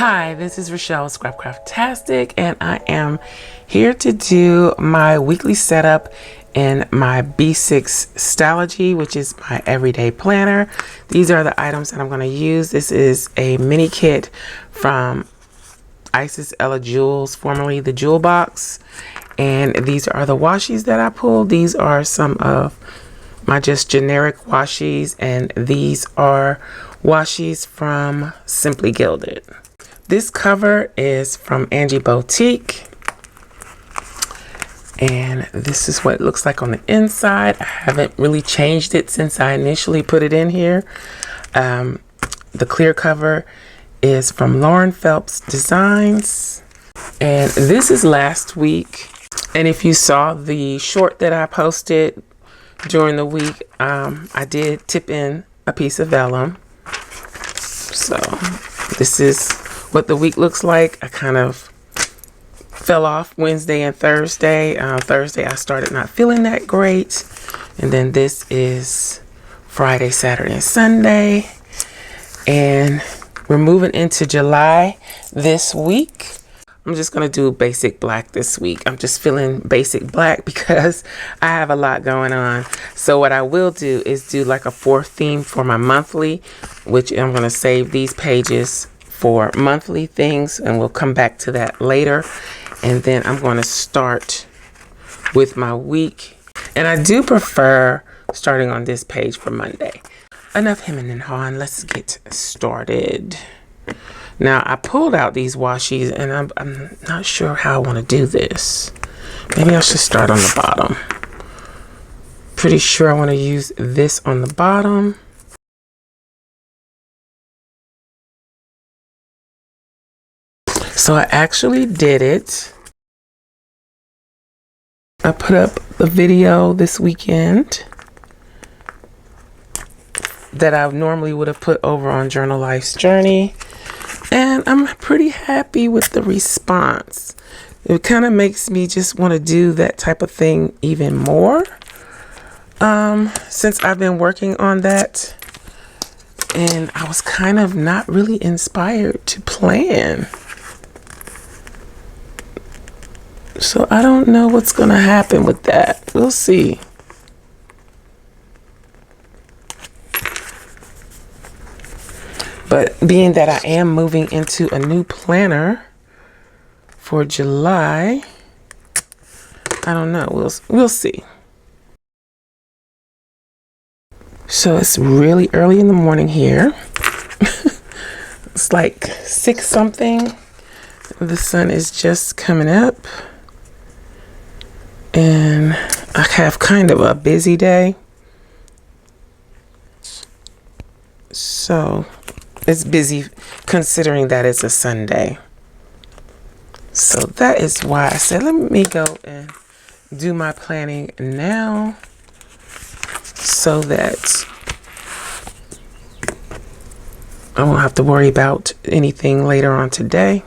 Hi, this is Rachelle Scrapcraftastic, and I am here to do my weekly setup in my B6 Stalogy, which is my everyday planner. These are the items that I'm going to use. This is a mini kit from Isis Ella Jewels, formerly the Jewel Box, and these are the washies that I pulled. These are some of my just generic washies, and these are washies from Simply Gilded. This cover is from Angie Boutique, and this is what it looks like on the inside. I haven't really changed it since I initially put it in here. The clear cover is from Lauren Phelps Designs, and this is last week. And if you saw the short that I posted during the week, I did tip in a piece of vellum. So this is what the week looks like. I kind of fell off Wednesday and Thursday. Thursday I started not feeling that great, and then this is Friday, Saturday, and Sunday, and we're moving into July this week. I'm just gonna do basic black this week. I'm just feeling basic black because I have a lot going on. So what I will do is do like a fourth theme for my monthly, which I'm gonna save these pages for monthly things, and we'll come back to that later. And then I'm going to start with my week, and I do prefer starting on this page for Monday. Enough hemming and hawing, let's get started. Now I pulled out these washies, and I'm not sure how I want to do this. Maybe I should start on the bottom. Pretty sure I want to use this on the bottom. So I actually did it. I put up a video this weekend that I normally would have put over on Journal Life's Journey, and I'm pretty happy with the response. It kind of makes me just want to do that type of thing even more, since I've been working on that, and I was kind of not really inspired to plan. So I don't know what's going to happen with that. We'll see. But being that I am moving into a new planner for July, I don't know. We'll see. So it's really early in the morning here. It's like 6 something. The sun is just coming up. And I have kind of a busy day. So it's busy considering that it's a Sunday. So that is why I said, let me go and do my planning now, so that I won't have to worry about anything later on today.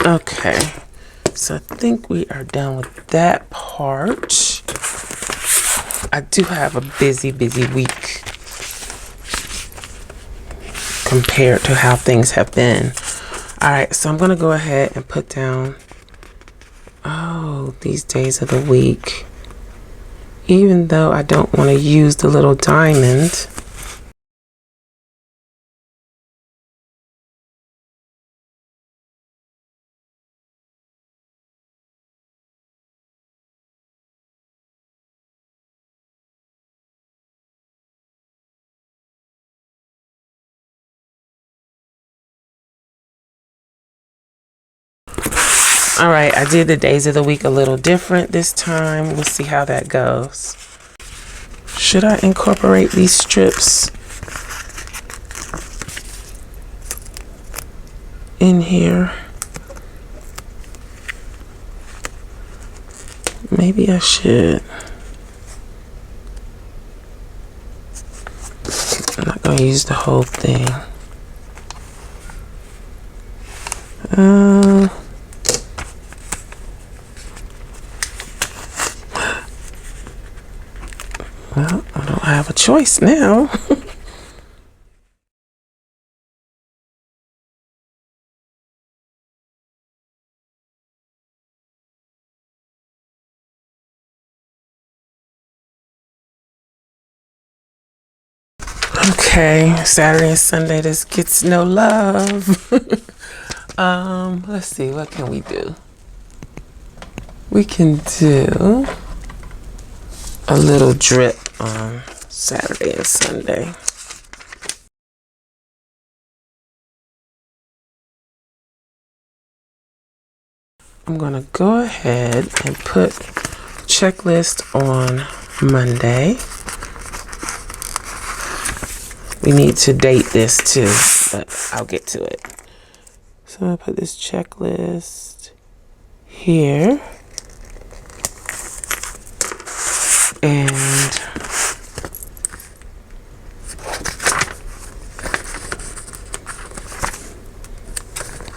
Okay, so I think we are done with that part. I do have a busy week compared to how things have been. All right, so I'm gonna go ahead and put down, these days of the week, even though I don't want to use the little diamond. All right, I did the days of the week a little different this time. We'll see how that goes. Should I incorporate these strips in here? Maybe I should. I'm not going to use the whole thing. Well, I don't have a choice now. Okay, Saturday and Sunday, this gets no love. Let's see, what can we do? We can do a little drip on Saturday and Sunday. I'm gonna go ahead and put checklist on Monday. We need to date this too, but I'll get to it. So I'm gonna put this checklist here. And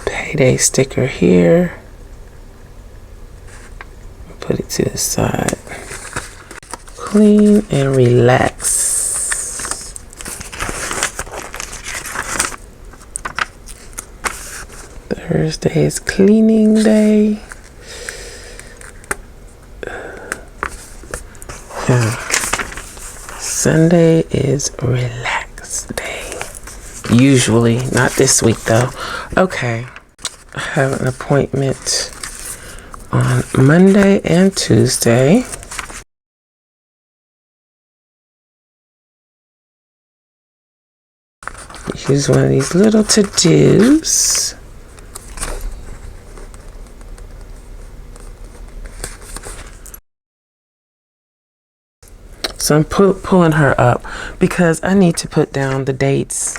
payday sticker here. Put it to the side. Clean and relax. Thursday is cleaning day. Sunday is relax day. Usually, not this week though. Okay, I have an appointment on Monday and Tuesday. Use one of these little to-dos. So I'm pulling her up because I need to put down the dates.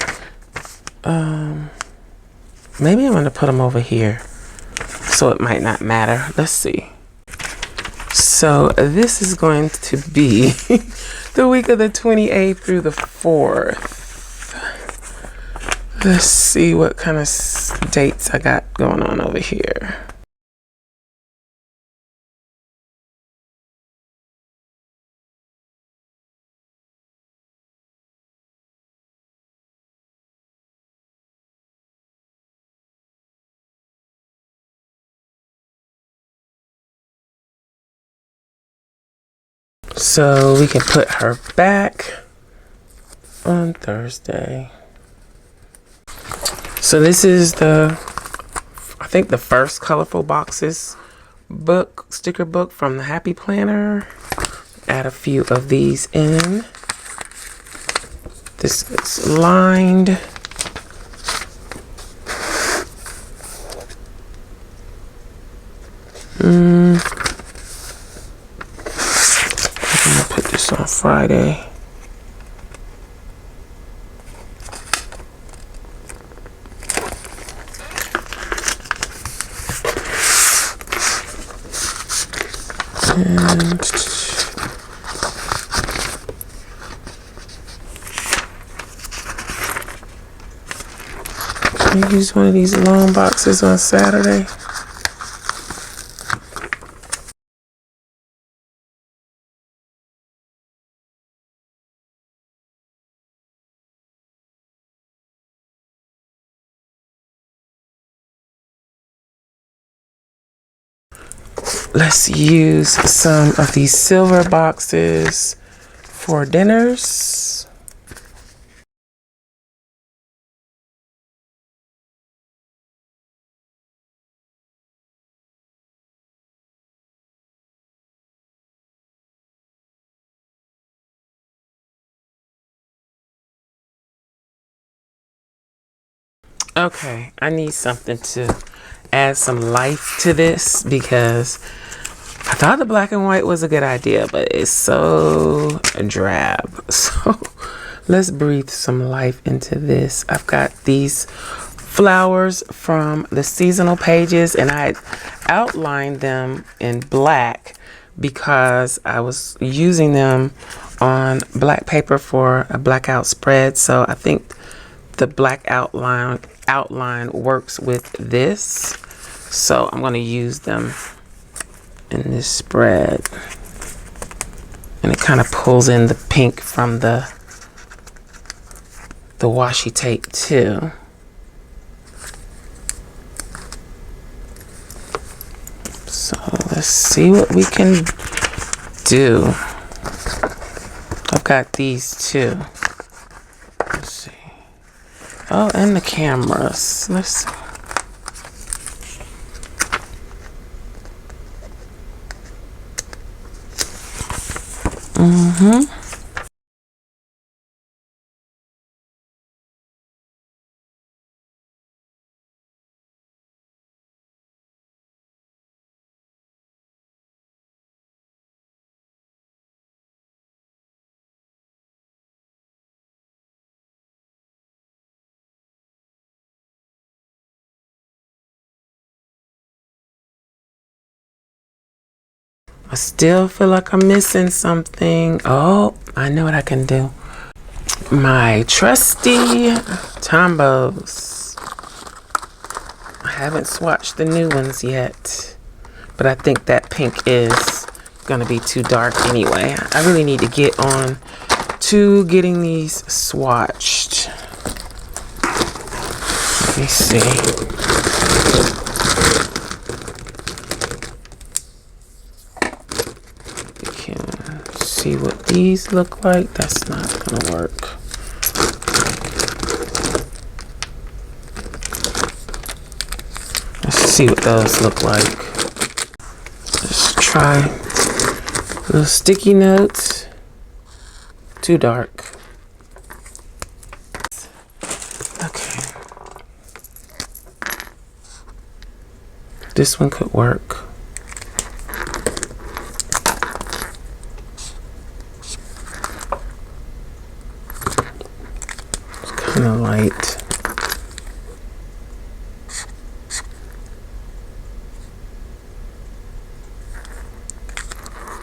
Maybe I'm gonna put them over here so it might not matter. Let's see. So this is going to be the week of the 28th through the 4th. Let's see what kind of dates I got going on over here. So we can put her back on Thursday. So this is I think the first Colorful Boxes book, sticker book from the Happy Planner. Add a few of these in. This is lined. I'm gonna put this on Friday. And can I use one of these long boxes on Saturday? Let's use some of these silver boxes for dinners. Okay, I need something to add some life to this because I thought the black and white was a good idea, but it's so drab. So let's breathe some life into this. I've got these flowers from the seasonal pages, and I outlined them in black because I was using them on black paper for a blackout spread. So I think the black outline works with this. So I'm going to use them in this spread, and it kind of pulls in the pink from the washi tape too. So let's see what we can do. I've got these too. Let's see. Oh, and the cameras. Let's see. I still feel like I'm missing something. Oh, I know what I can do. My trusty Tombos. I haven't swatched the new ones yet, but I think that pink is gonna be too dark anyway. I really need to get on to getting these swatched. Let me see. See what these look like. That's not gonna work. Let's see what those look like. Let's try little sticky notes. Too dark. Okay. This one could work. Kind of light.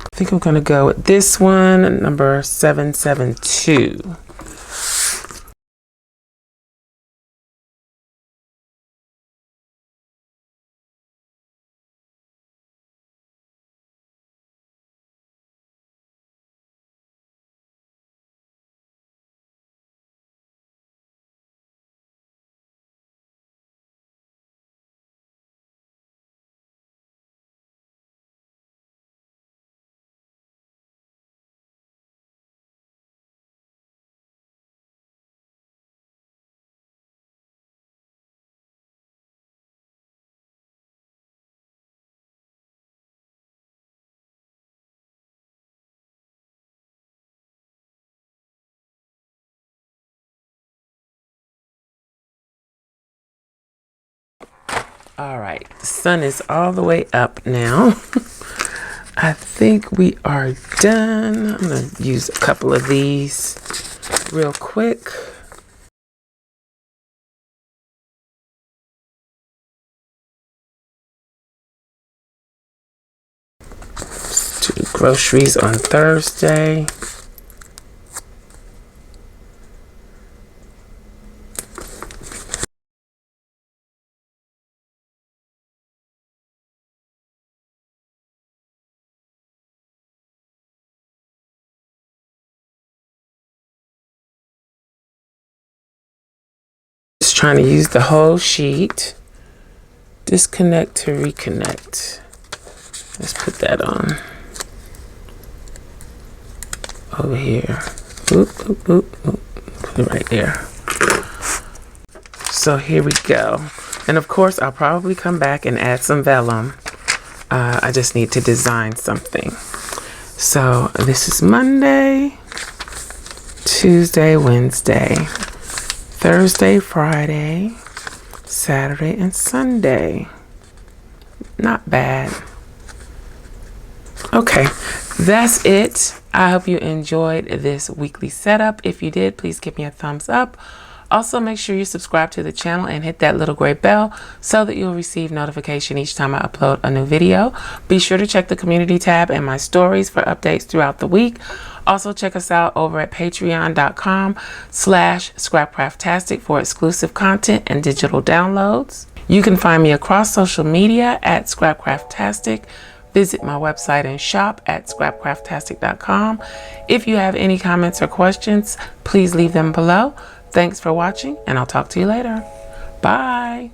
I think I'm gonna go with this one, number 772. All right, the sun is all the way up now. I think we are done. I'm gonna use a couple of these real quick. Let's do groceries on Thursday. Just trying to use the whole sheet. Disconnect to reconnect. Let's put that on. Over here. Oop, oop, oop, oop. Put it right there. So here we go. And of course, I'll probably come back and add some vellum. I just need to design something. So this is Monday, Tuesday, Wednesday, Thursday, Friday, Saturday, and Sunday. Not bad. Okay, that's it. I hope you enjoyed this weekly setup. If you did, please give me a thumbs up. Also, make sure you subscribe to the channel and hit that little gray bell so that you'll receive notification each time I upload a new video. Be sure to check the community tab and my stories for updates throughout the week. Also, check us out over at patreon.com/Scrapcraftastic for exclusive content and digital downloads. You can find me across social media at Scrapcraftastic. Visit my website and shop at scrapcraftastic.com. If you have any comments or questions, please leave them below. Thanks for watching, and I'll talk to you later. Bye.